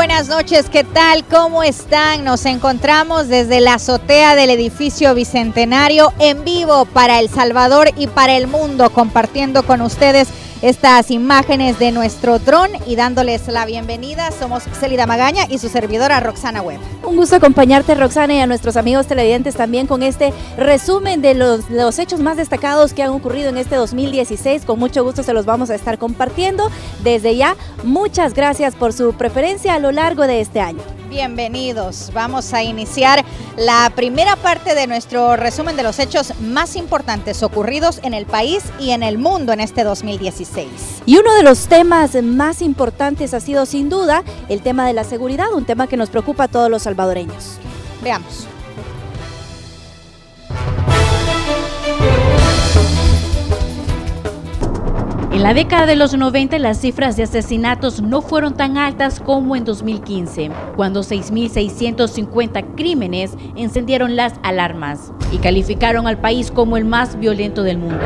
buenas noches, ¿qué tal? ¿Cómo están? Nos encontramos desde la azotea del edificio Bicentenario en vivo para El Salvador y para el mundo, compartiendo con ustedes estas imágenes de nuestro dron y dándoles la bienvenida. Somos Célida Magaña y su servidora Roxana Webb. Un gusto acompañarte, Roxana, y a nuestros amigos televidentes también con este resumen de los hechos más destacados que han ocurrido en este 2016. Con mucho gusto se los vamos a estar compartiendo. Desde ya, muchas gracias por su preferencia a lo largo de este año. Bienvenidos. Vamos a iniciar la primera parte de nuestro resumen de los hechos más importantes ocurridos en el país y en el mundo en este 2016. Y uno de los temas más importantes ha sido sin duda el tema de la seguridad, un tema que nos preocupa a todos los salvadoreños. Veamos. En la década de los 90 las cifras de asesinatos no fueron tan altas como en 2015, cuando 6.650 crímenes encendieron las alarmas y calificaron al país como el más violento del mundo.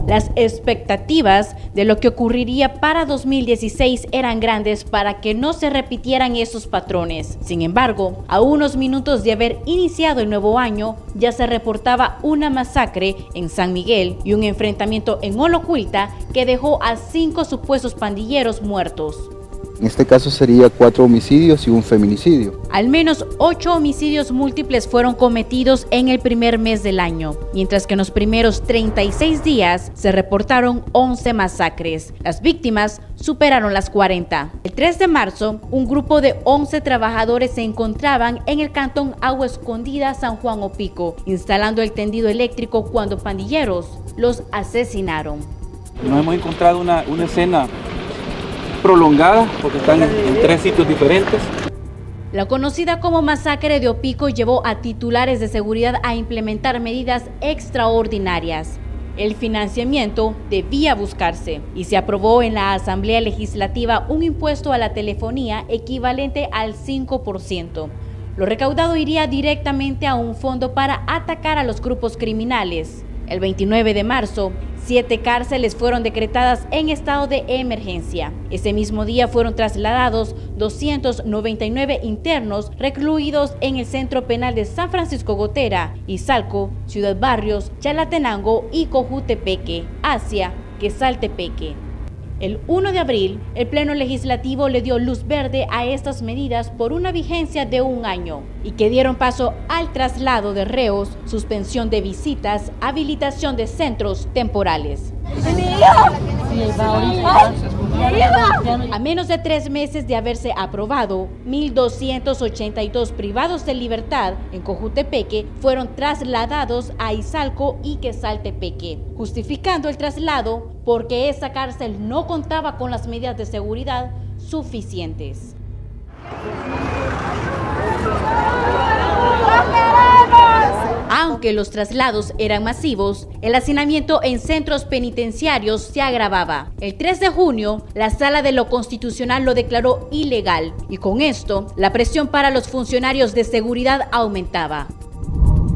Las expectativas de lo que ocurriría para 2016 eran grandes para que no se repitieran esos patrones. Sin embargo, a unos minutos de haber iniciado el nuevo año, ya se reportaba una masacre en San Miguel y un enfrentamiento en Olocuilta que dejó a 5 supuestos pandilleros muertos. En este caso sería 4 homicidios y un feminicidio. Al menos 8 homicidios múltiples fueron cometidos en el primer mes del año, mientras que en los primeros 36 días se reportaron 11 masacres. Las víctimas superaron las 40. El 3 de marzo, un grupo de 11 trabajadores se encontraban en el cantón Agua Escondida, San Juan Opico, instalando el tendido eléctrico cuando pandilleros los asesinaron. Nos hemos encontrado una escena prolongada porque están en 3 sitios diferentes. La conocida como masacre de Opico llevó a titulares de seguridad a implementar medidas extraordinarias. El financiamiento debía buscarse y se aprobó en la Asamblea Legislativa un impuesto a la telefonía equivalente al 5%. Lo recaudado iría directamente a un fondo para atacar a los grupos criminales. El 29 de marzo, 7 cárceles fueron decretadas en estado de emergencia. Ese mismo día fueron trasladados 299 internos recluidos en el Centro Penal de San Francisco Gotera, Izalco, Ciudad Barrios, Chalatenango y Cojutepeque, hacia Quesaltepeque. El 1 de abril, el Pleno Legislativo le dio luz verde a estas medidas por una vigencia de 1 año y que dieron paso al traslado de reos, suspensión de visitas, habilitación de centros temporales. A menos de 3 meses de haberse aprobado, 1.282 privados de libertad en Cojutepeque fueron trasladados a Izalco y Quesaltepeque, justificando el traslado porque esa cárcel no contaba con las medidas de seguridad suficientes. Aunque los traslados eran masivos, el hacinamiento en centros penitenciarios se agravaba. El 3 de junio, la Sala de lo Constitucional lo declaró ilegal y con esto, la presión para los funcionarios de seguridad aumentaba.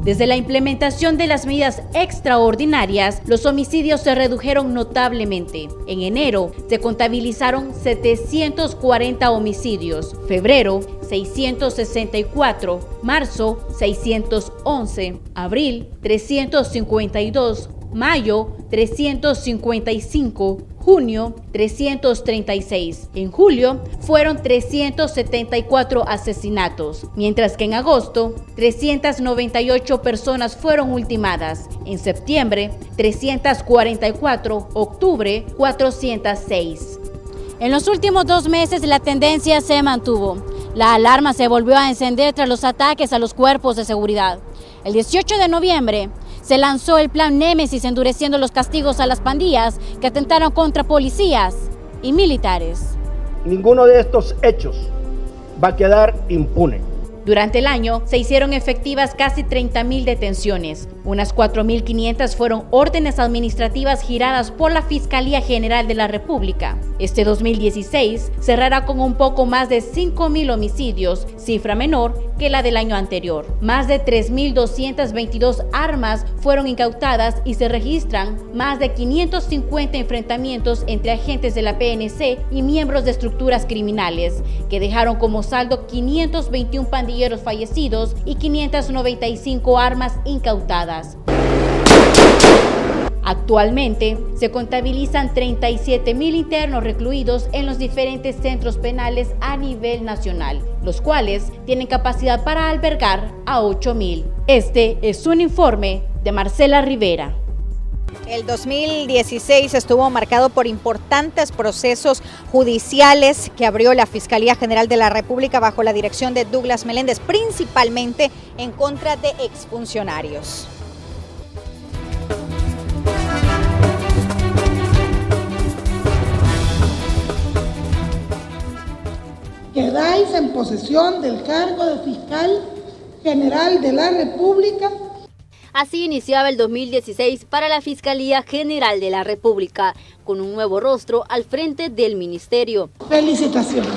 Desde la implementación de las medidas extraordinarias, los homicidios se redujeron notablemente. En enero se contabilizaron 740 homicidios, febrero 664, marzo 611, abril 352, mayo 355, junio 336. En julio fueron 374 asesinatos, mientras que en agosto 398 personas fueron ultimadas. En septiembre 344, octubre 406. En los últimos 2 meses la tendencia se mantuvo. La alarma se volvió a encender tras los ataques a los cuerpos de seguridad. El 18 de noviembre se lanzó el plan Némesis, endureciendo los castigos a las pandillas que atentaron contra policías y militares. Ninguno de estos hechos va a quedar impune. Durante el año se hicieron efectivas casi 30.000 detenciones, Unas 4.500 fueron órdenes administrativas giradas por la Fiscalía General de la República. Este 2016 cerrará con un poco más de 5.000 homicidios, cifra menor que la del año anterior. Más de 3.222 armas fueron incautadas y se registran más de 550 enfrentamientos entre agentes de la PNC y miembros de estructuras criminales, que dejaron como saldo 521 pandilleros fallecidos y 595 armas incautadas. Actualmente se contabilizan 37.000 internos recluidos en los diferentes centros penales a nivel nacional, los cuales tienen capacidad para albergar a 8.000. Este es un informe de Marcela Rivera. El 2016 estuvo marcado por importantes procesos judiciales que abrió la Fiscalía General de la República bajo la dirección de Douglas Meléndez, principalmente en contra de exfuncionarios. Quedáis en posesión del cargo de Fiscal General de la República. Así iniciaba el 2016 para la Fiscalía General de la República, con un nuevo rostro al frente del ministerio. Felicitaciones.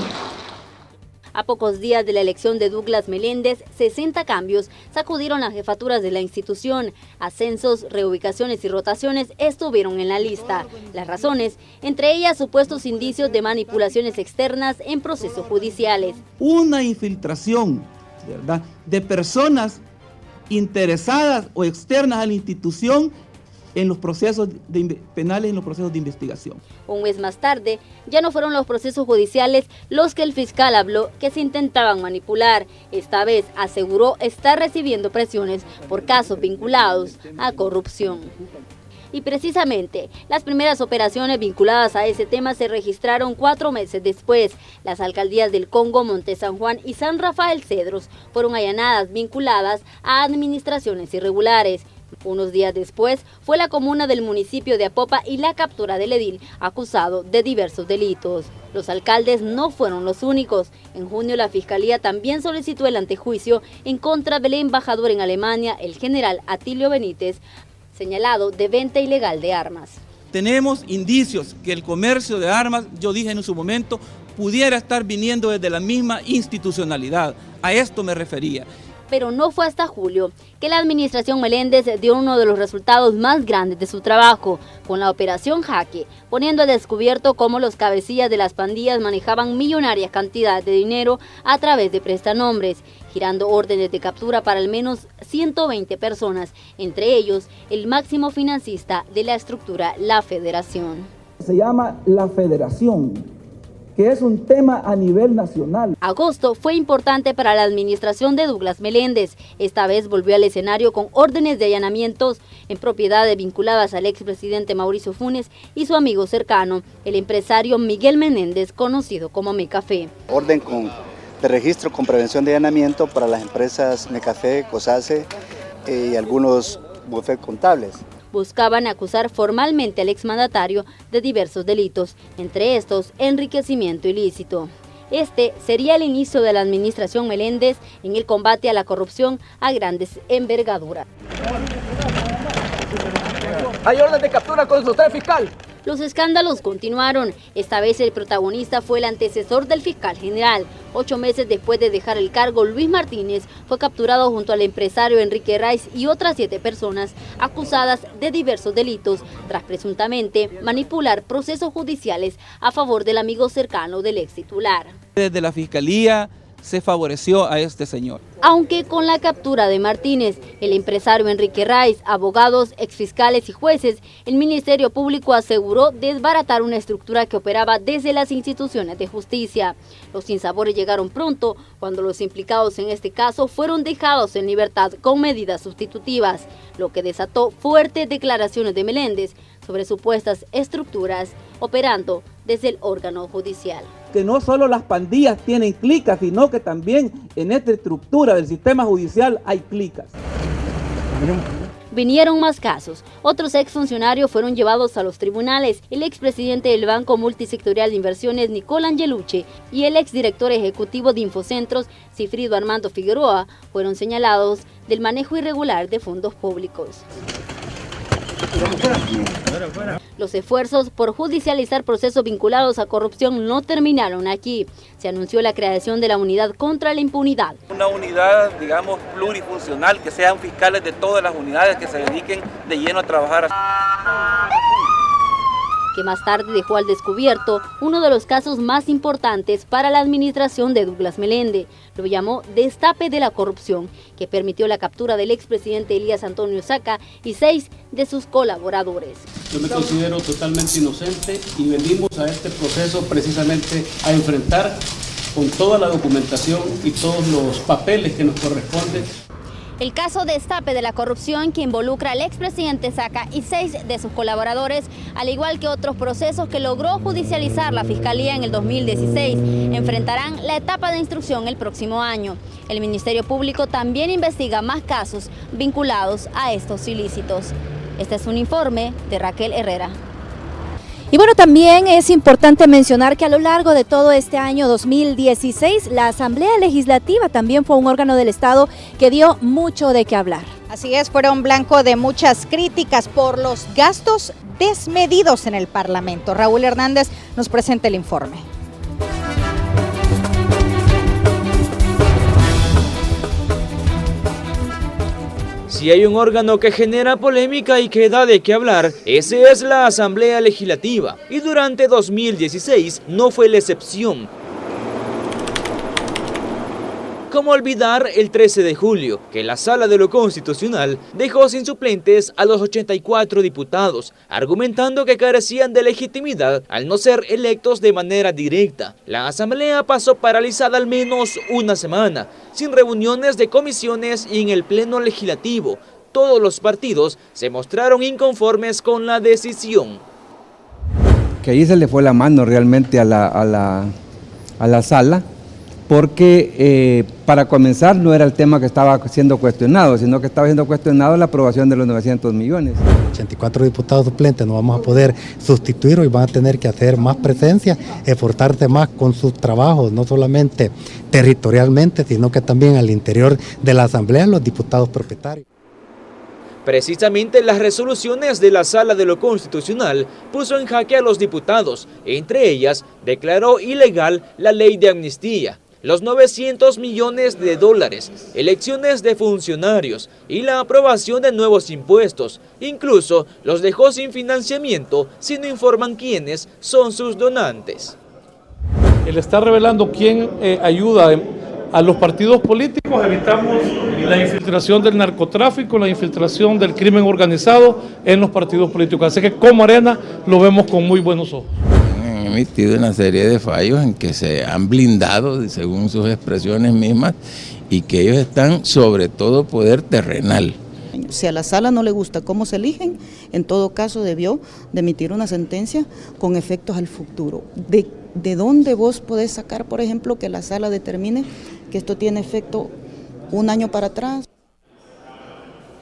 A pocos días de la elección de Douglas Meléndez, 60 cambios sacudieron las jefaturas de la institución. Ascensos, reubicaciones y rotaciones estuvieron en la lista. Las razones, entre ellas supuestos indicios de manipulaciones externas en procesos judiciales. Una infiltración, ¿verdad?, de personas interesadas o externas a la institución en los procesos penales, en los procesos de investigación. Un mes más tarde, ya no fueron los procesos judiciales los que el fiscal habló que se intentaban manipular. Esta vez aseguró estar recibiendo presiones por casos vinculados a corrupción. Y precisamente, las primeras operaciones vinculadas a ese tema se registraron 4 meses después. Las alcaldías del Congo, Monte San Juan y San Rafael Cedros fueron allanadas vinculadas a administraciones irregulares. Unos días después fue la comuna del municipio de Apopa y la captura del edil acusado de diversos delitos. Los alcaldes no fueron los únicos. En junio la Fiscalía también solicitó el antejuicio en contra del embajador en Alemania, el general Atilio Benítez, señalado de venta ilegal de armas. Tenemos indicios que el comercio de armas, yo dije en su momento, pudiera estar viniendo desde la misma institucionalidad. A esto me refería. Pero no fue hasta julio que la administración Meléndez dio uno de los resultados más grandes de su trabajo, con la operación Jaque, poniendo a descubierto cómo los cabecillas de las pandillas manejaban millonarias cantidades de dinero a través de prestanombres, girando órdenes de captura para al menos 120 personas, entre ellos el máximo financista de la estructura, la Federación. Se llama la Federación, que es un tema a nivel nacional. Agosto fue importante para la administración de Douglas Meléndez. Esta vez volvió al escenario con órdenes de allanamientos en propiedades vinculadas al expresidente Mauricio Funes y su amigo cercano, el empresario Miguel Menéndez, conocido como Mecafé. Orden de registro con prevención de allanamiento para las empresas Mecafé, COSACE y algunos bufetes contables. Buscaban acusar formalmente al exmandatario de diversos delitos, entre estos enriquecimiento ilícito. Este sería el inicio de la administración Meléndez en el combate a la corrupción a grandes envergaduras. Hay orden de captura con usted, fiscal. Los escándalos continuaron. Esta vez el protagonista fue el antecesor del fiscal general. 8 meses después de dejar el cargo, Luis Martínez fue capturado junto al empresario Enrique Raiz y otras 7 personas acusadas de diversos delitos, tras presuntamente manipular procesos judiciales a favor del amigo cercano del ex titular. Desde la Fiscalía se favoreció a este señor. Aunque con la captura de Martínez, el empresario Enrique Raiz, abogados, exfiscales y jueces, el Ministerio Público aseguró desbaratar una estructura que operaba desde las instituciones de justicia. Los sinsabores llegaron pronto cuando los implicados en este caso fueron dejados en libertad con medidas sustitutivas, lo que desató fuertes declaraciones de Meléndez sobre supuestas estructuras operando desde el órgano judicial. Que no solo las pandillas tienen clicas, sino que también en esta estructura del sistema judicial hay clicas. vinieron más casos. Otros exfuncionarios fueron llevados a los tribunales. El expresidente del Banco Multisectorial de Inversiones, Nicolás Angelucci, y el exdirector ejecutivo de Infocentros, Cifrido Armando Figueroa, fueron señalados del manejo irregular de fondos públicos. Los esfuerzos por judicializar procesos vinculados a corrupción no terminaron aquí. Se anunció la creación de la Unidad contra la Impunidad. Una unidad, digamos, plurifuncional, que sean fiscales de todas las unidades que se dediquen de lleno a trabajar. Que más tarde dejó al descubierto uno de los casos más importantes para la administración de Douglas Melende. Lo llamó destape de la corrupción, que permitió la captura del expresidente Elías Antonio Saca y 6 de sus colaboradores. Yo me considero totalmente inocente y venimos a este proceso precisamente a enfrentar con toda la documentación y todos los papeles que nos corresponden. El caso destape de la corrupción que involucra al expresidente Saca y 6 de sus colaboradores, al igual que otros procesos que logró judicializar la Fiscalía en el 2016, enfrentarán la etapa de instrucción el próximo año. El Ministerio Público también investiga más casos vinculados a estos ilícitos. Este es un informe de Raquel Herrera. Y bueno, también es importante mencionar que a lo largo de todo este año 2016, la Asamblea Legislativa también fue un órgano del Estado que dio mucho de qué hablar. Así es, fueron blanco de muchas críticas por los gastos desmedidos en el Parlamento. Raúl Hernández nos presenta el informe. Si hay un órgano que genera polémica y que da de qué hablar, ese es la Asamblea Legislativa, y durante 2016 no fue la excepción. ¿Cómo olvidar el 13 de julio, que la Sala de lo Constitucional dejó sin suplentes a los 84 diputados, argumentando que carecían de legitimidad al no ser electos de manera directa? La Asamblea pasó paralizada al menos una semana, sin reuniones de comisiones y en el Pleno Legislativo. Todos los partidos se mostraron inconformes con la decisión. Que ahí se le fue la mano realmente a la sala, porque para comenzar no era el tema que estaba siendo cuestionado, sino que estaba siendo cuestionado la aprobación de los 900 millones. 84 diputados suplentes no vamos a poder sustituir, hoy van a tener que hacer más presencia, esforzarse más con sus trabajos, no solamente territorialmente, sino que también al interior de la Asamblea, los diputados propietarios. Precisamente las resoluciones de la Sala de lo Constitucional puso en jaque a los diputados, entre ellas declaró ilegal la ley de amnistía, los 900 millones de dólares, elecciones de funcionarios y la aprobación de nuevos impuestos. Incluso los dejó sin financiamiento si no informan quiénes son sus donantes. El estar revelando quién ayuda a los partidos políticos, evitamos la infiltración del narcotráfico, la infiltración del crimen organizado en los partidos políticos. Así que como Arena lo vemos con muy buenos ojos. Han emitido una serie de fallos en que se han blindado, según sus expresiones mismas, y que ellos están sobre todo poder terrenal. Si a la sala no le gusta cómo se eligen, en todo caso debió de emitir una sentencia con efectos al futuro. ¿De dónde vos podés sacar, por ejemplo, que la sala determine que esto tiene efecto un año para atrás?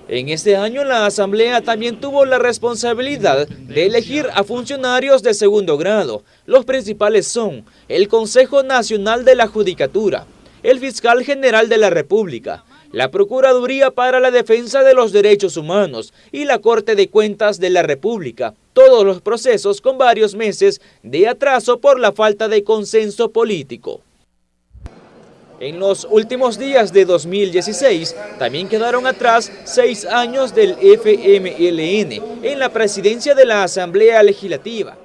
En este año la Asamblea también tuvo la responsabilidad de elegir a funcionarios de segundo grado. Los principales son el Consejo Nacional de la Judicatura, el Fiscal General de la República, la Procuraduría para la Defensa de los Derechos Humanos y la Corte de Cuentas de la República. Todos los procesos con varios meses de atraso por la falta de consenso político. En los últimos días de 2016 también quedaron atrás 6 años del FMLN en la presidencia de la Asamblea Legislativa.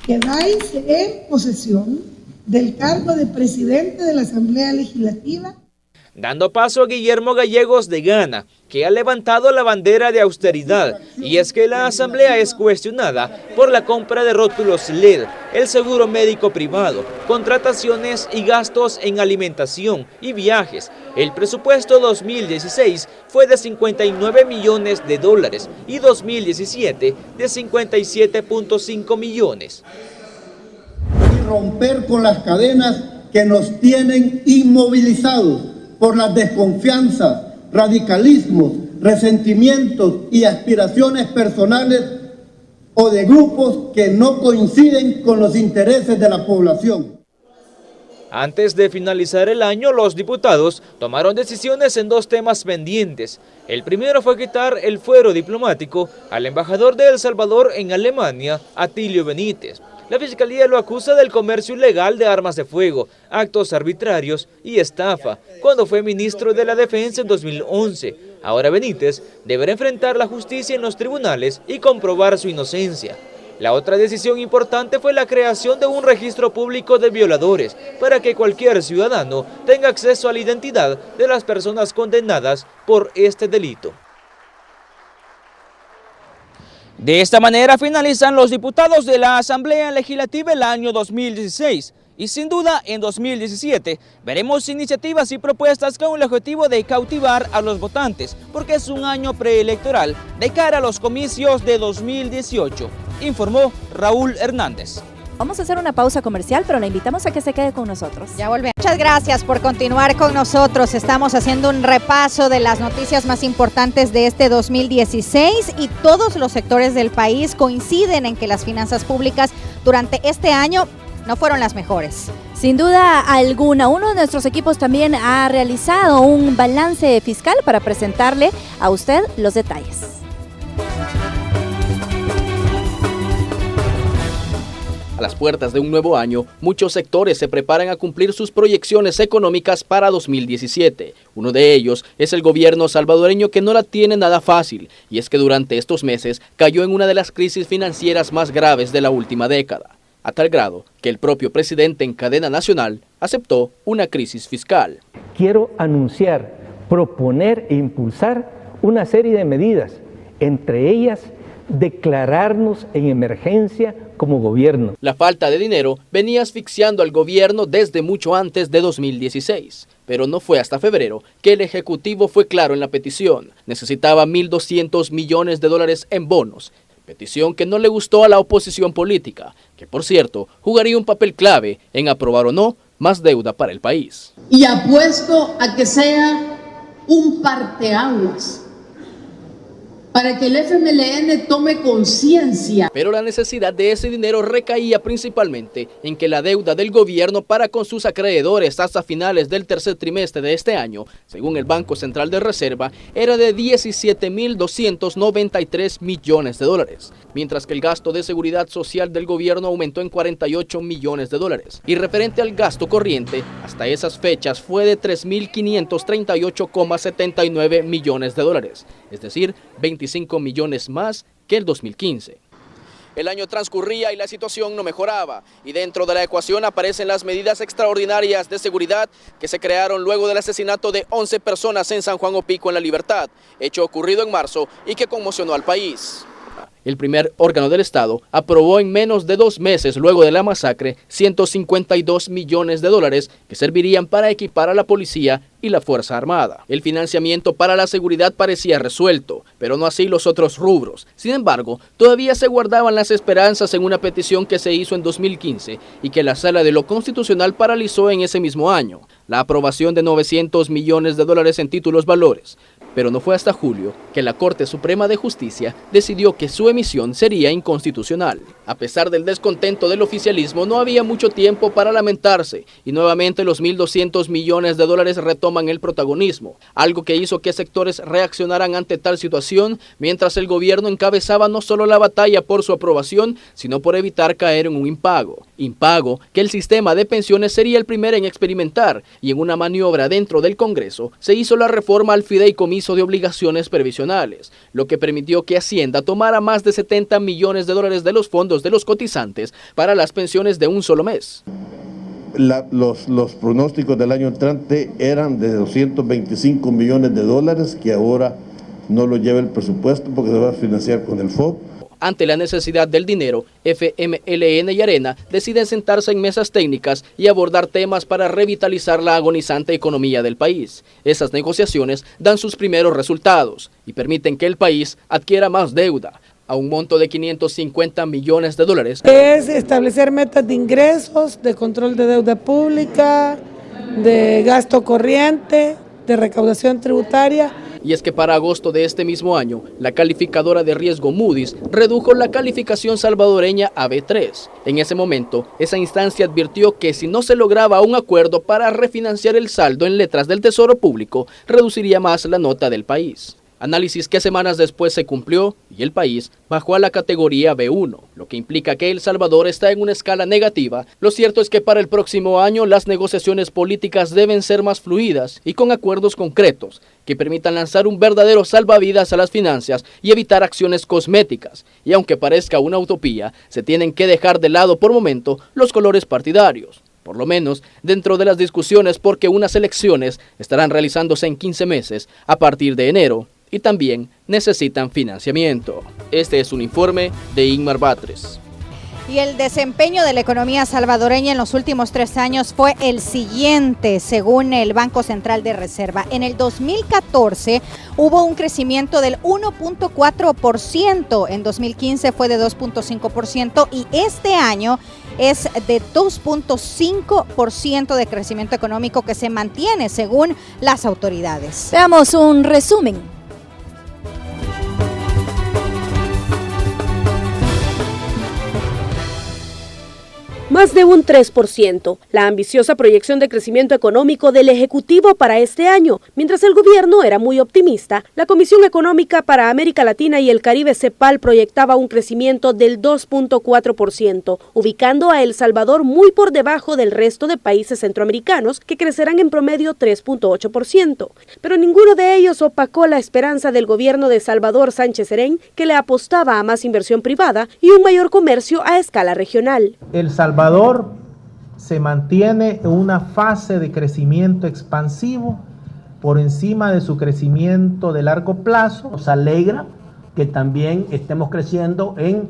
Quedáis en posesión del cargo de presidente de la Asamblea Legislativa, dando paso a Guillermo Gallegos de Gana, que ha levantado la bandera de austeridad, y es que la Asamblea es cuestionada por la compra de rótulos LED, el seguro médico privado, contrataciones y gastos en alimentación y viajes. El presupuesto 2016 fue de 59 millones de dólares y 2017 de 57.5 millones. Y romper con las cadenas que nos tienen inmovilizados por las desconfianzas, radicalismos, resentimientos y aspiraciones personales o de grupos que no coinciden con los intereses de la población. Antes de finalizar el año, los diputados tomaron decisiones en dos temas pendientes. El primero fue quitar el fuero diplomático al embajador de El Salvador en Alemania, Atilio Benítez. La Fiscalía lo acusa del comercio ilegal de armas de fuego, actos arbitrarios y estafa, cuando fue ministro de la Defensa en 2011. Ahora Benítez deberá enfrentar la justicia en los tribunales y comprobar su inocencia. La otra decisión importante fue la creación de un registro público de violadores para que cualquier ciudadano tenga acceso a la identidad de las personas condenadas por este delito. De esta manera finalizan los diputados de la Asamblea Legislativa el año 2016. Y sin duda, en 2017 veremos iniciativas y propuestas con el objetivo de cautivar a los votantes, porque es un año preelectoral de cara a los comicios de 2018, informó Raúl Hernández. Vamos a hacer una pausa comercial, pero le invitamos a que se quede con nosotros. Ya volvemos. Muchas gracias por continuar con nosotros. Estamos haciendo un repaso de las noticias más importantes de este 2016 y todos los sectores del país coinciden en que las finanzas públicas durante este año no fueron las mejores. Sin duda alguna, uno de nuestros equipos también ha realizado un balance fiscal para presentarle a usted los detalles. A las puertas de un nuevo año, muchos sectores se preparan a cumplir sus proyecciones económicas para 2017. Uno de ellos es el gobierno salvadoreño, que no la tiene nada fácil, y es que durante estos meses cayó en una de las crisis financieras más graves de la última década, a tal grado que el propio presidente en cadena nacional aceptó una crisis fiscal. Quiero anunciar, proponer e impulsar una serie de medidas, entre ellas declararnos en emergencia como gobierno. La falta de dinero venía asfixiando al gobierno desde mucho antes de 2016, pero no fue hasta febrero que el Ejecutivo fue claro en la petición. Necesitaba 1.200 millones de dólares en bonos, petición que no le gustó a la oposición política, que por cierto jugaría un papel clave en aprobar o no más deuda para el país. Y apuesto a que sea un parteaguas para que el FMLN tome conciencia. Pero la necesidad de ese dinero recaía principalmente en que la deuda del gobierno para con sus acreedores hasta finales del tercer trimestre de este año, según el Banco Central de Reserva, era de 17.293 millones de dólares, mientras que el gasto de seguridad social del gobierno aumentó en 48 millones de dólares. Y referente al gasto corriente, hasta esas fechas fue de 3.538,79 millones de dólares, es decir, 25 millones más que el 2015. El año transcurría y la situación no mejoraba, y dentro de la ecuación aparecen las medidas extraordinarias de seguridad que se crearon luego del asesinato de 11 personas en San Juan Opico en La Libertad, hecho ocurrido en marzo y que conmocionó al país. El primer órgano del Estado aprobó en menos de 2 meses luego de la masacre 152 millones de dólares que servirían para equipar a la policía y la Fuerza Armada. El financiamiento para la seguridad parecía resuelto, pero no así los otros rubros. Sin embargo, todavía se guardaban las esperanzas en una petición que se hizo en 2015 y que la Sala de lo Constitucional paralizó en ese mismo año, la aprobación de 900 millones de dólares en títulos valores. Pero no fue hasta julio que la Corte Suprema de Justicia decidió que su emisión sería inconstitucional. A pesar del descontento del oficialismo, no había mucho tiempo para lamentarse, y nuevamente los 1.200 millones de dólares retoman el protagonismo, algo que hizo que sectores reaccionaran ante tal situación, mientras el gobierno encabezaba no solo la batalla por su aprobación, sino por evitar caer en un impago que el sistema de pensiones sería el primero en experimentar, y en una maniobra dentro del Congreso se hizo la reforma al fideicomiso de obligaciones previsionales, lo que permitió que Hacienda tomara más de 70 millones de dólares de los fondos de los cotizantes para las pensiones de un solo mes. Los pronósticos del año entrante eran de 225 millones de dólares, que ahora no lo lleva el presupuesto porque se va a financiar con el FOB. Ante la necesidad del dinero, FMLN y Arena deciden sentarse en mesas técnicas y abordar temas para revitalizar la agonizante economía del país. Esas negociaciones dan sus primeros resultados y permiten que el país adquiera más deuda, a un monto de 550 millones de dólares. Es establecer metas de ingresos, de control de deuda pública, de gasto corriente, de recaudación tributaria. Y es que para agosto de este mismo año, la calificadora de riesgo Moody's redujo la calificación salvadoreña a B3. En ese momento, esa instancia advirtió que si no se lograba un acuerdo para refinanciar el saldo en letras del Tesoro Público, reduciría más la nota del país. Análisis que semanas después se cumplió y el país bajó a la categoría B1, lo que implica que El Salvador está en una escala negativa. Lo cierto es que para el próximo año las negociaciones políticas deben ser más fluidas y con acuerdos concretos que permitan lanzar un verdadero salvavidas a las finanzas y evitar acciones cosméticas. Y aunque parezca una utopía, se tienen que dejar de lado por momento los colores partidarios. Por lo menos dentro de las discusiones, porque unas elecciones estarán realizándose en 15 meses a partir de enero. Y también necesitan financiamiento. Este es un informe de Ingmar Batres. Y el desempeño de la economía salvadoreña en los últimos 3 años fue el siguiente, según el Banco Central de Reserva. En el 2014 hubo un crecimiento del 1.4%, en 2015 fue de 2.5% y este año es de 2.5% de crecimiento económico que se mantiene según las autoridades. Veamos un resumen. Más de un 3%, la ambiciosa proyección de crecimiento económico del Ejecutivo para este año. Mientras el gobierno era muy optimista, la Comisión Económica para América Latina y el Caribe, CEPAL, proyectaba un crecimiento del 2.4%, ubicando a El Salvador muy por debajo del resto de países centroamericanos, que crecerán en promedio 3.8%. Pero ninguno de ellos opacó la esperanza del gobierno de Salvador Sánchez Serén, que le apostaba a más inversión privada y un mayor comercio a escala regional. El Salvador se mantiene en una fase de crecimiento expansivo por encima de su crecimiento de largo plazo. Nos alegra que también estemos creciendo en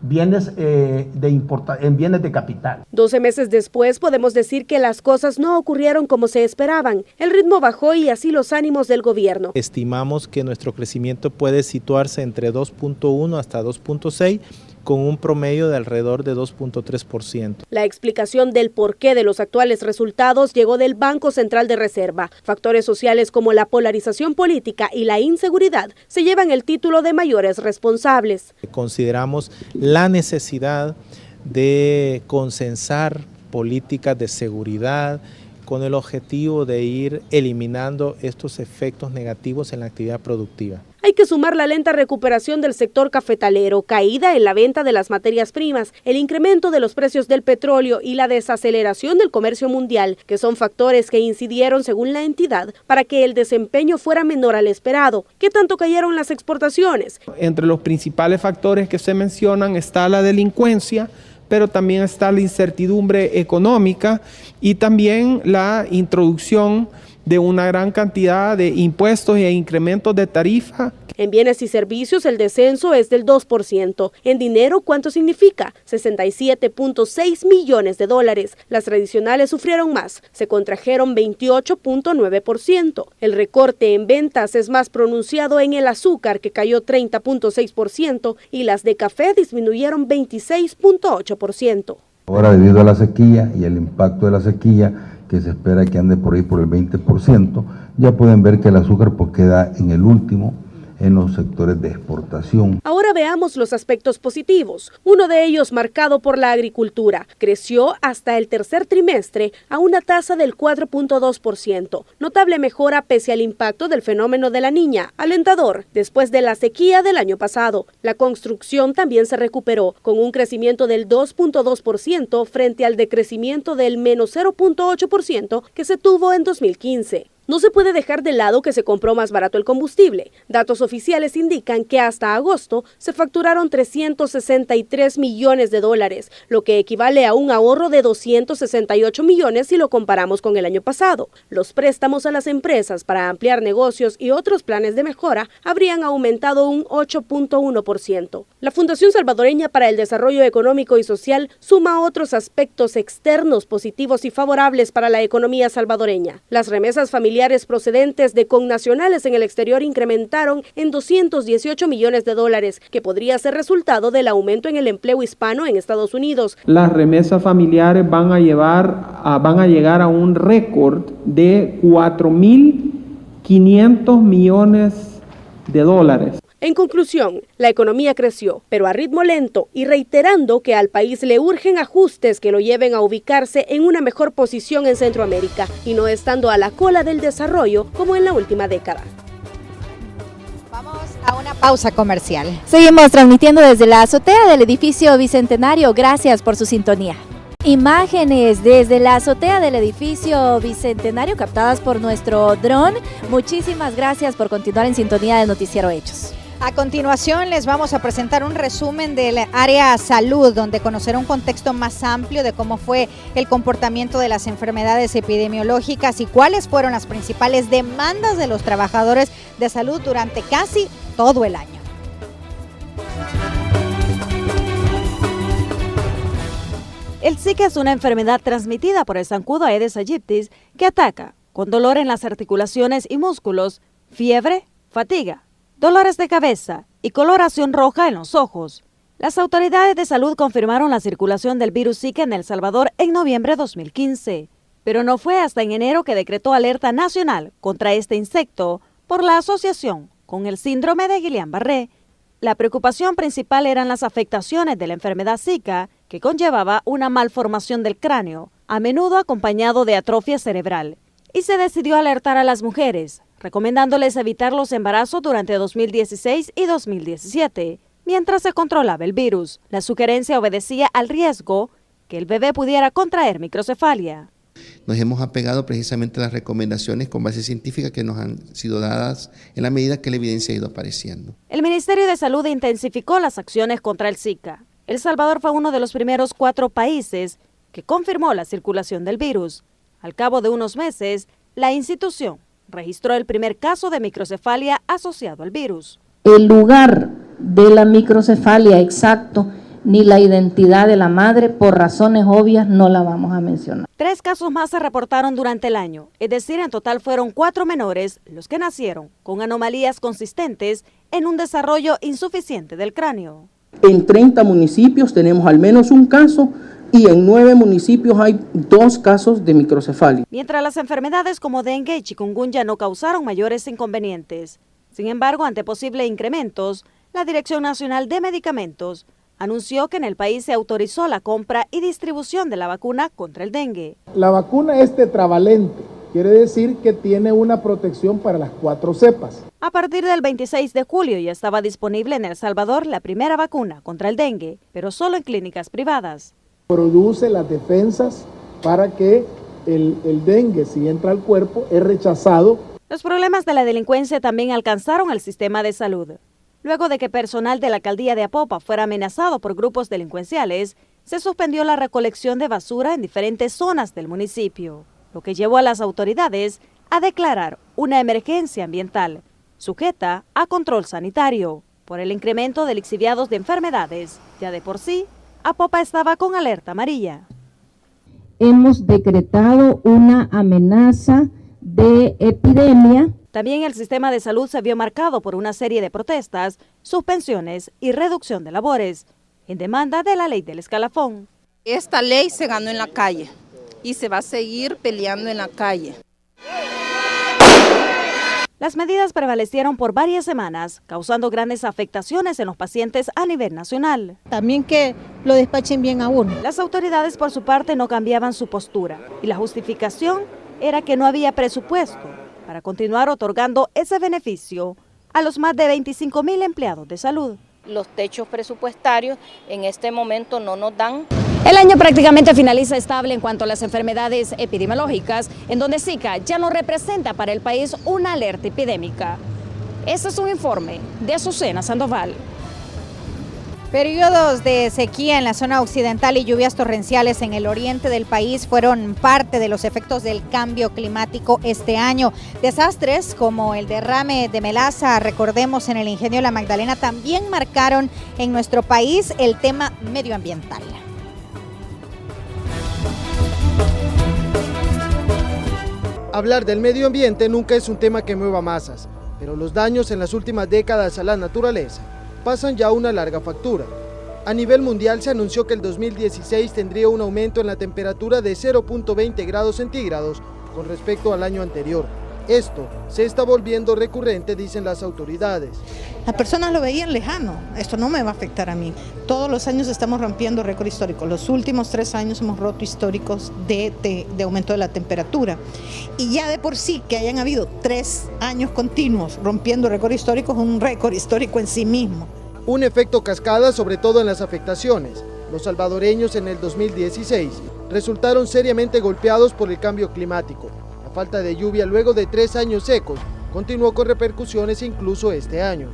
bienes de capital. 12 meses después podemos decir que las cosas no ocurrieron como se esperaban. El ritmo bajó y así los ánimos del gobierno. Estimamos que nuestro crecimiento puede situarse entre 2.1 hasta 2.6, con un promedio de alrededor de 2.3%. La explicación del porqué de los actuales resultados llegó del Banco Central de Reserva. Factores sociales como la polarización política y la inseguridad se llevan el título de mayores responsables. Consideramos la necesidad de consensar políticas de seguridad con el objetivo de ir eliminando estos efectos negativos en la actividad productiva. Hay que sumar la lenta recuperación del sector cafetalero, caída en la venta de las materias primas, el incremento de los precios del petróleo y la desaceleración del comercio mundial, que son factores que incidieron, según la entidad, para que el desempeño fuera menor al esperado. ¿Qué tanto cayeron las exportaciones? Entre los principales factores que se mencionan está la delincuencia, pero también está la incertidumbre económica y también la introducción de una gran cantidad de impuestos e incrementos de tarifa. En bienes y servicios el descenso es del 2%. En dinero, ¿cuánto significa? 67.6 millones de dólares. Las tradicionales sufrieron más, se contrajeron 28.9%. El recorte en ventas es más pronunciado en el azúcar, que cayó 30.6%, y las de café disminuyeron 26.8%. Ahora, debido a la sequía y el impacto de la sequía, que se espera que ande por ahí por el 20%, ya pueden ver que el azúcar pues queda en el último en los sectores de exportación. Ahora veamos los aspectos positivos. Uno de ellos marcado por la agricultura. Creció hasta el tercer trimestre a una tasa del 4.2%. Notable mejora pese al impacto del fenómeno de la Niña. Alentador, después de la sequía del año pasado. La construcción también se recuperó, con un crecimiento del 2.2% frente al decrecimiento del menos 0.8% que se tuvo en 2015. No se puede dejar de lado que se compró más barato el combustible. Datos oficiales indican que hasta agosto se facturaron 363 millones de dólares, lo que equivale a un ahorro de 268 millones si lo comparamos con el año pasado. Los préstamos a las empresas para ampliar negocios y otros planes de mejora habrían aumentado un 8.1%. La Fundación Salvadoreña para el Desarrollo Económico y Social suma otros aspectos externos positivos y favorables para la economía salvadoreña. Las remesas familiares procedentes de connacionales en el exterior incrementaron en 218 millones de dólares, que podría ser resultado del aumento en el empleo hispano en Estados Unidos. Las remesas familiares van a llegar a un récord de 4.500 500 millones de dólares. En conclusión, la economía creció, pero a ritmo lento y reiterando que al país le urgen ajustes que lo lleven a ubicarse en una mejor posición en Centroamérica y no estando a la cola del desarrollo como en la última década. Vamos a una pausa comercial. Seguimos transmitiendo desde la azotea del edificio Bicentenario. Gracias por su sintonía. Imágenes desde la azotea del edificio Bicentenario captadas por nuestro dron. Muchísimas gracias por continuar en sintonía de Noticiero Hechos. A continuación les vamos a presentar un resumen del área salud, donde conocerá un contexto más amplio de cómo fue el comportamiento de las enfermedades epidemiológicas y cuáles fueron las principales demandas de los trabajadores de salud durante casi todo el año. El Zika es una enfermedad transmitida por el zancudo Aedes aegypti que ataca con dolor en las articulaciones y músculos, fiebre, fatiga, dolores de cabeza y coloración roja en los ojos. Las autoridades de salud confirmaron la circulación del virus Zika en El Salvador en noviembre de 2015, pero no fue hasta en enero que decretó alerta nacional contra este insecto por la asociación con el síndrome de Guillain-Barré. La preocupación principal eran las afectaciones de la enfermedad Zika, que conllevaba una malformación del cráneo, a menudo acompañado de atrofia cerebral, y se decidió alertar a las mujeres, recomendándoles evitar los embarazos durante 2016 y 2017, mientras se controlaba el virus. La sugerencia obedecía al riesgo que el bebé pudiera contraer microcefalia. Nos hemos apegado precisamente a las recomendaciones con base científica que nos han sido dadas en la medida que la evidencia ha ido apareciendo. El Ministerio de Salud intensificó las acciones contra el Zika. El Salvador fue uno de los primeros 4 países que confirmó la circulación del virus. Al cabo de unos meses, la institución registró el primer caso de microcefalia asociado al virus. El lugar de la microcefalia exacto ni la identidad de la madre, por razones obvias, no la vamos a mencionar. 3 casos más se reportaron durante el año, es decir, en total fueron 4 menores los que nacieron con anomalías consistentes en un desarrollo insuficiente del cráneo. En 30 municipios tenemos al menos un caso y en 9 municipios hay 2 casos de microcefalia. Mientras las enfermedades como dengue y chikungunya no causaron mayores inconvenientes. Sin embargo, ante posibles incrementos, la Dirección Nacional de Medicamentos anunció que en el país se autorizó la compra y distribución de la vacuna contra el dengue. La vacuna es tetravalente, quiere decir que tiene una protección para las 4 cepas. A partir del 26 de julio ya estaba disponible en El Salvador la primera vacuna contra el dengue, pero solo en clínicas privadas. Produce las defensas para que el dengue, si entra al cuerpo, es rechazado. Los problemas de la delincuencia también alcanzaron el sistema de salud. Luego de que personal de la alcaldía de Apopa fuera amenazado por grupos delincuenciales, se suspendió la recolección de basura en diferentes zonas del municipio, lo que llevó a las autoridades a declarar una emergencia ambiental, sujeta a control sanitario, por el incremento de lixiviados de enfermedades. Ya de por sí, Apopa estaba con alerta amarilla. Hemos decretado una amenaza de epidemia. También el sistema de salud se vio marcado por una serie de protestas, suspensiones y reducción de labores, en demanda de la ley del escalafón. Esta ley se ganó en la calle y se va a seguir peleando en la calle. Las medidas prevalecieron por varias semanas, causando grandes afectaciones en los pacientes a nivel nacional. También que lo despachen bien a uno. Las autoridades por su parte no cambiaban su postura y la justificación era que no había presupuesto para continuar otorgando ese beneficio a los más de 25,000 empleados de salud. Los techos presupuestarios en este momento no nos dan. El año prácticamente finaliza estable en cuanto a las enfermedades epidemiológicas, en donde Zika ya no representa para el país una alerta epidémica. Este es un informe de Azucena Sandoval. Periodos de sequía en la zona occidental y lluvias torrenciales en el oriente del país fueron parte de los efectos del cambio climático este año. Desastres como el derrame de melaza, recordemos, en el ingenio La Magdalena, también marcaron en nuestro país el tema medioambiental. Hablar del medio ambiente nunca es un tema que mueva masas, pero los daños en las últimas décadas a la naturaleza pasan ya una larga factura. A nivel mundial se anunció que el 2016 tendría un aumento en la temperatura de 0.20 grados centígrados con respecto al año anterior. Esto se está volviendo recurrente, dicen las autoridades. Las personas lo veían lejano, esto no me va a afectar a mí. Todos los años estamos rompiendo récord histórico. Los últimos 3 años hemos roto históricos de aumento de la temperatura. Y ya de por sí que hayan habido 3 años continuos rompiendo récord histórico es un récord histórico en sí mismo. Un efecto cascada, sobre todo en las afectaciones. Los salvadoreños en el 2016 resultaron seriamente golpeados por el cambio climático. La falta de lluvia luego de 3 años secos continuó con repercusiones incluso este año.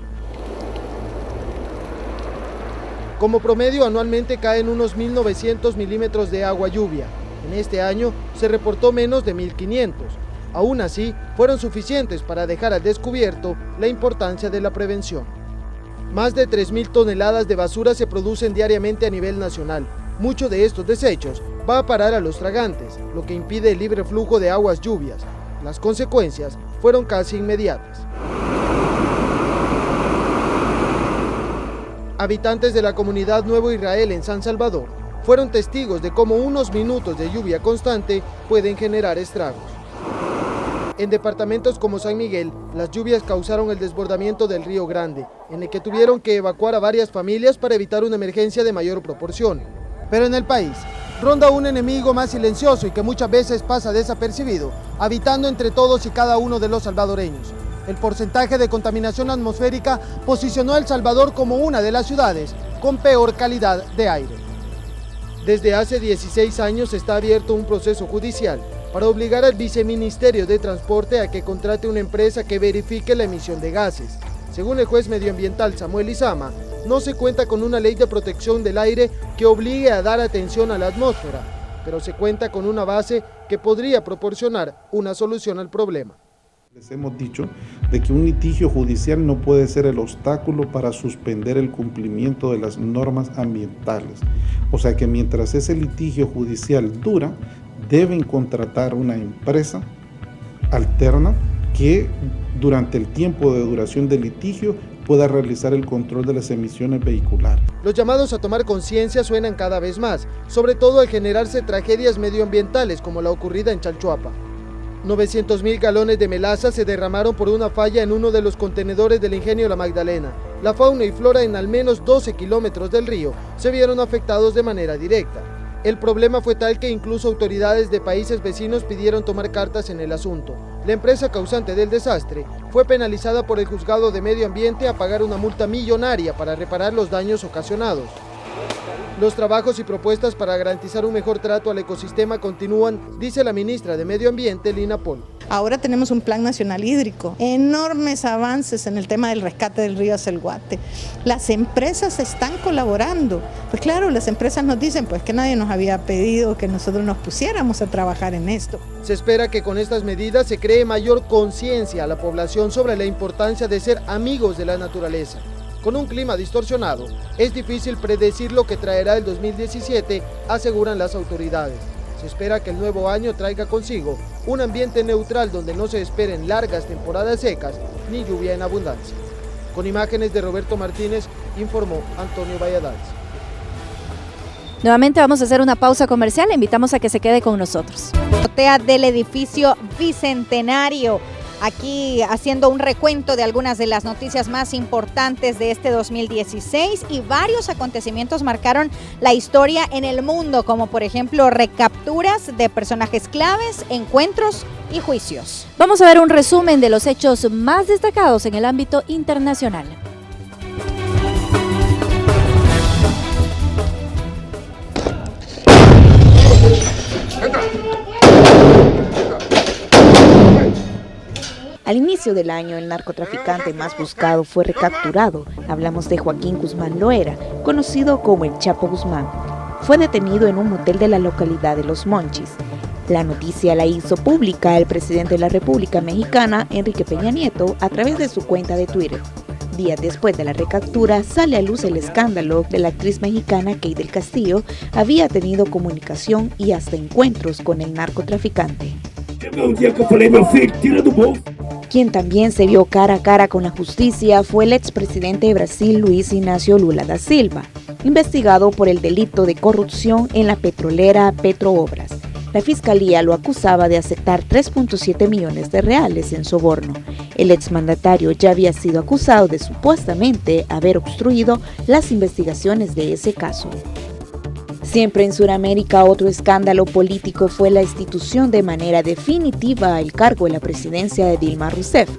Como promedio, anualmente caen unos 1.900 milímetros de agua lluvia. En este año se reportó menos de 1.500. Aún así, fueron suficientes para dejar al descubierto la importancia de la prevención. Más de 3.000 toneladas de basura se producen diariamente a nivel nacional. Mucho de estos desechos va a parar a los tragantes, lo que impide el libre flujo de aguas lluvias. Las consecuencias fueron casi inmediatas. Habitantes de la comunidad Nuevo Israel en San Salvador fueron testigos de cómo unos minutos de lluvia constante pueden generar estragos. En departamentos como San Miguel, las lluvias causaron el desbordamiento del Río Grande, en el que tuvieron que evacuar a varias familias para evitar una emergencia de mayor proporción. Pero en el país ronda un enemigo más silencioso y que muchas veces pasa desapercibido, habitando entre todos y cada uno de los salvadoreños. El porcentaje de contaminación atmosférica posicionó a El Salvador como una de las ciudades con peor calidad de aire. Desde hace 16 años está abierto un proceso judicial para obligar al Viceministerio de Transporte a que contrate una empresa que verifique la emisión de gases. Según el juez medioambiental Samuel Izama, no se cuenta con una ley de protección del aire que obligue a dar atención a la atmósfera, pero se cuenta con una base que podría proporcionar una solución al problema. Les hemos dicho de que un litigio judicial no puede ser el obstáculo para suspender el cumplimiento de las normas ambientales. O sea que mientras ese litigio judicial dura, deben contratar una empresa alterna que durante el tiempo de duración del litigio pueda realizar el control de las emisiones vehiculares. Los llamados a tomar conciencia suenan cada vez más, sobre todo al generarse tragedias medioambientales como la ocurrida en Chalchuapa. 900.000 galones de melaza se derramaron por una falla en uno de los contenedores del ingenio La Magdalena. La fauna y flora en al menos 12 kilómetros del río se vieron afectados de manera directa. El problema fue tal que incluso autoridades de países vecinos pidieron tomar cartas en el asunto. La empresa causante del desastre fue penalizada por el Juzgado de Medio Ambiente a pagar una multa millonaria para reparar los daños ocasionados. Los trabajos y propuestas para garantizar un mejor trato al ecosistema continúan, dice la ministra de Medio Ambiente, Lina Pol. Ahora tenemos un plan nacional hídrico, enormes avances en el tema del rescate del río Acelguate. Las empresas están colaborando. Pues claro, las empresas nos dicen pues que nadie nos había pedido que nosotros nos pusiéramos a trabajar en esto. Se espera que con estas medidas se cree mayor conciencia a la población sobre la importancia de ser amigos de la naturaleza. Con un clima distorsionado, es difícil predecir lo que traerá el 2017, aseguran las autoridades. Se espera que el nuevo año traiga consigo un ambiente neutral donde no se esperen largas temporadas secas ni lluvia en abundancia. Con imágenes de Roberto Martínez, informó Antonio Valladares. Nuevamente vamos a hacer una pausa comercial, le invitamos a que se quede con nosotros. Azotea del edificio Bicentenario. Aquí haciendo un recuento de algunas de las noticias más importantes de este 2016 y varios acontecimientos marcaron la historia en el mundo, como por ejemplo recapturas de personajes claves, encuentros y juicios. Vamos a ver un resumen de los hechos más destacados en el ámbito internacional. Al inicio del año, el narcotraficante más buscado fue recapturado. Hablamos de Joaquín Guzmán Loera, conocido como el Chapo Guzmán. Fue detenido en un motel de la localidad de Los Monchis. La noticia la hizo pública el presidente de la República Mexicana, Enrique Peña Nieto, a través de su cuenta de Twitter. Días después de la recaptura, sale a luz el escándalo de la actriz mexicana Kate del Castillo había tenido comunicación y hasta encuentros con el narcotraficante. Quien también se vio cara a cara con la justicia fue el expresidente de Brasil, Luis Inácio Lula da Silva, investigado por el delito de corrupción en la petrolera Petroobras. La fiscalía lo acusaba de aceptar 3.7 millones de reales en soborno. El exmandatario ya había sido acusado de supuestamente haber obstruido las investigaciones de ese caso. Siempre en Sudamérica, otro escándalo político fue la institución de manera definitiva al cargo de la presidencia de Dilma Rousseff,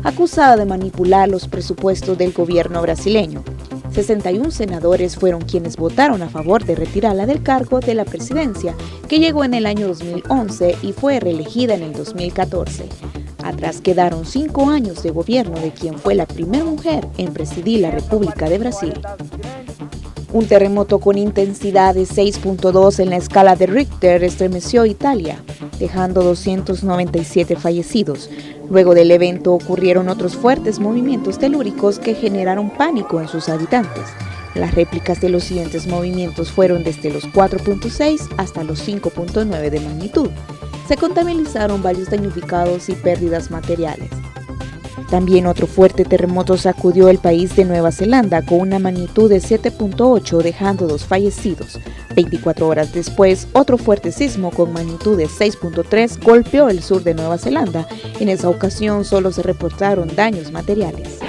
acusada de manipular los presupuestos del gobierno brasileño. 61 senadores fueron quienes votaron a favor de retirarla del cargo de la presidencia, que llegó en el año 2011 y fue reelegida en el 2014. Atrás quedaron 5 años de gobierno de quien fue la primera mujer en presidir la República de Brasil. Un terremoto con intensidad de 6.2 en la escala de Richter estremeció Italia, dejando 297 fallecidos. Luego del evento ocurrieron otros fuertes movimientos telúricos que generaron pánico en sus habitantes. Las réplicas de los siguientes movimientos fueron desde los 4.6 hasta los 5.9 de magnitud. Se contabilizaron varios damnificados y pérdidas materiales. También otro fuerte terremoto sacudió el país de Nueva Zelanda con una magnitud de 7.8, dejando 2 fallecidos. 24 horas después, otro fuerte sismo con magnitud de 6.3 golpeó el sur de Nueva Zelanda. En esa ocasión solo se reportaron daños materiales.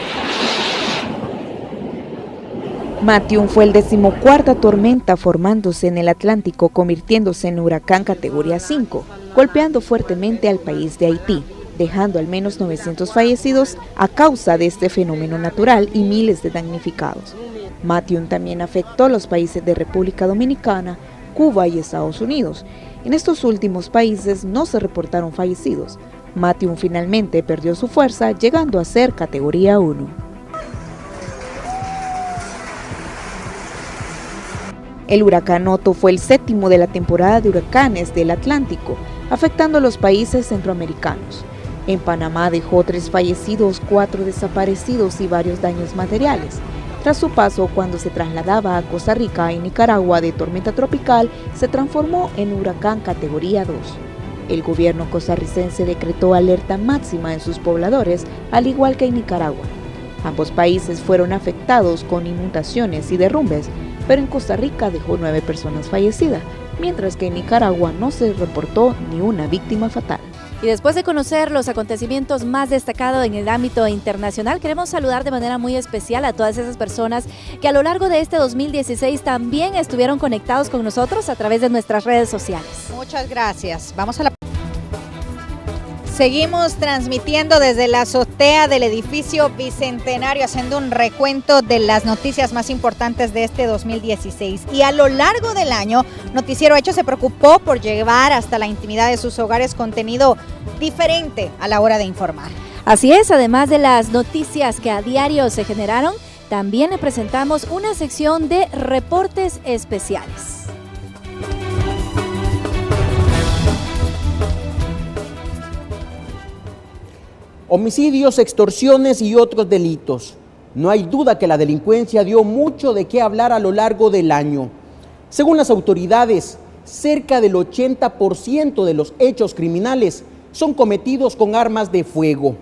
Matthew fue el 14ª tormenta formándose en el Atlántico, convirtiéndose en huracán categoría 5, golpeando fuertemente al país de Haití, dejando al menos 900 fallecidos a causa de este fenómeno natural y miles de damnificados. Matthew también afectó a los países de República Dominicana, Cuba y Estados Unidos. En estos últimos países no se reportaron fallecidos. Matthew finalmente perdió su fuerza, llegando a ser categoría 1. El huracán Otto fue el 7º de la temporada de huracanes del Atlántico, afectando a los países centroamericanos. En Panamá dejó 3 fallecidos, 4 desaparecidos y varios daños materiales. Tras su paso, cuando se trasladaba a Costa Rica y Nicaragua de tormenta tropical, se transformó en huracán categoría 2. El gobierno costarricense decretó alerta máxima en sus pobladores, al igual que en Nicaragua. Ambos países fueron afectados con inundaciones y derrumbes, pero en Costa Rica dejó 9 personas fallecidas, mientras que en Nicaragua no se reportó ni una víctima fatal. Y después de conocer los acontecimientos más destacados en el ámbito internacional, queremos saludar de manera muy especial a todas esas personas que a lo largo de este 2016 también estuvieron conectados con nosotros a través de nuestras redes sociales. Muchas gracias. Vamos a la... Seguimos transmitiendo desde la azotea del edificio Bicentenario, haciendo un recuento de las noticias más importantes de este 2016. Y a lo largo del año, Noticiero Hechos se preocupó por llevar hasta la intimidad de sus hogares contenido diferente a la hora de informar. Así es, además de las noticias que a diario se generaron, también le presentamos una sección de reportes especiales. Homicidios, extorsiones y otros delitos. No hay duda que la delincuencia dio mucho de qué hablar a lo largo del año. Según las autoridades, cerca del 80% de los hechos criminales son cometidos con armas de fuego.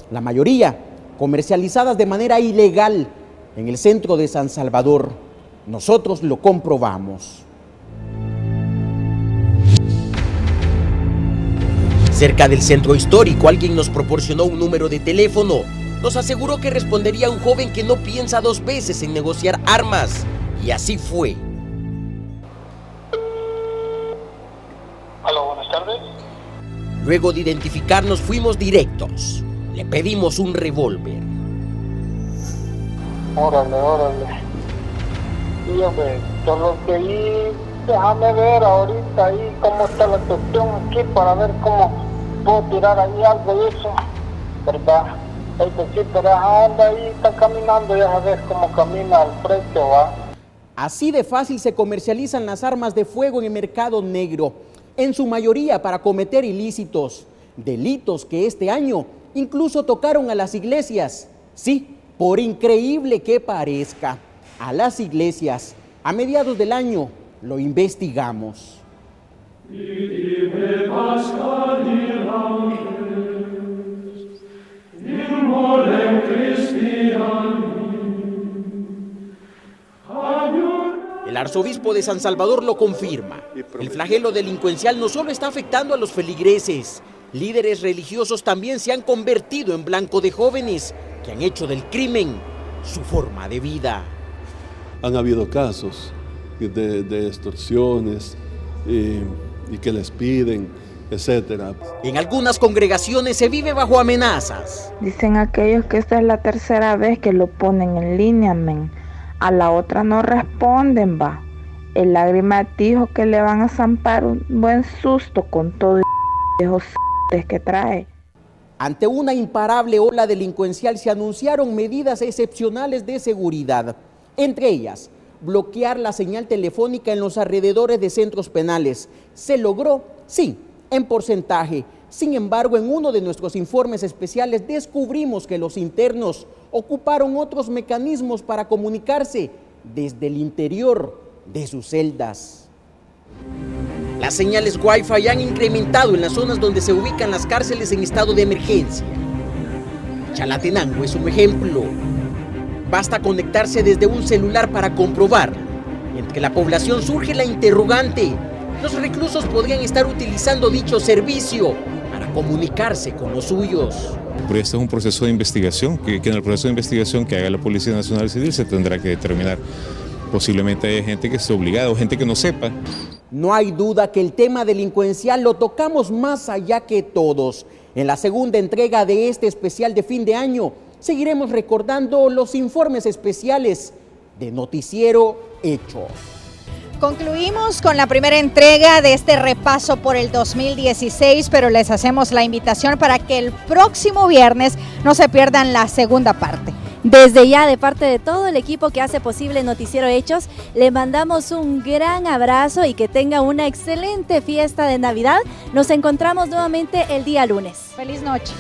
La mayoría comercializadas de manera ilegal en el centro de San Salvador. Nosotros lo comprobamos. Cerca del centro histórico, alguien nos proporcionó un número de teléfono. Nos aseguró que respondería a un joven que no piensa 2 veces en negociar armas. Y así fue. Aló, buenas tardes. Luego de identificarnos, fuimos directos. Le pedimos un revólver. Órale. Y hombre, solo que ahí, déjame ver ahorita ahí cómo está la cuestión aquí para ver cómo puedo tirar ahí algo de eso, ¿verdad? Sí, pero anda ahí, está caminando, ya sabes cómo camina al frente, ¿va? Así de fácil se comercializan las armas de fuego en el mercado negro, en su mayoría para cometer ilícitos, delitos que este año incluso tocaron a las iglesias. Sí, por increíble que parezca, a las iglesias. A mediados del año lo investigamos. El arzobispo de San Salvador lo confirma. El flagelo delincuencial no solo está afectando a los feligreses, líderes religiosos también se han convertido en blanco de jóvenes que han hecho del crimen su forma de vida. Han habido casos de extorsiones y que les piden, etcétera. En algunas congregaciones se vive bajo amenazas. Dicen aquellos que esta es la tercera vez que lo ponen en línea, men. A la otra no responden, va. El lágrima dijo que le van a zampar un buen susto con todo el viejos que trae. Ante una imparable ola delincuencial se anunciaron medidas excepcionales de seguridad. Entre ellas, bloquear la señal telefónica en los alrededores de centros penales. ¿Se logró? Sí, en porcentaje. Sin embargo, en uno de nuestros informes especiales descubrimos que los internos ocuparon otros mecanismos para comunicarse desde el interior de sus celdas. Las señales Wi-Fi han incrementado en las zonas donde se ubican las cárceles en estado de emergencia. Chalatenango es un ejemplo. Basta conectarse desde un celular para comprobarlo. Entre la población surge la interrogante: ¿los reclusos podrían estar utilizando dicho servicio para comunicarse con los suyos? Pero este es un proceso de investigación, que en el proceso de investigación que haga la Policía Nacional Civil se tendrá que determinar. Posiblemente hay gente que esté obligada o gente que no sepa. No hay duda que el tema delincuencial lo tocamos más allá que todos. En la segunda entrega de este especial de fin de año, seguiremos recordando los informes especiales de Noticiero Hechos. Concluimos con la primera entrega de este repaso por el 2016, pero les hacemos la invitación para que el próximo viernes no se pierdan la segunda parte. Desde ya, de parte de todo el equipo que hace posible Noticiero Hechos, le mandamos un gran abrazo y que tenga una excelente fiesta de Navidad. Nos encontramos nuevamente el día lunes. Feliz noche.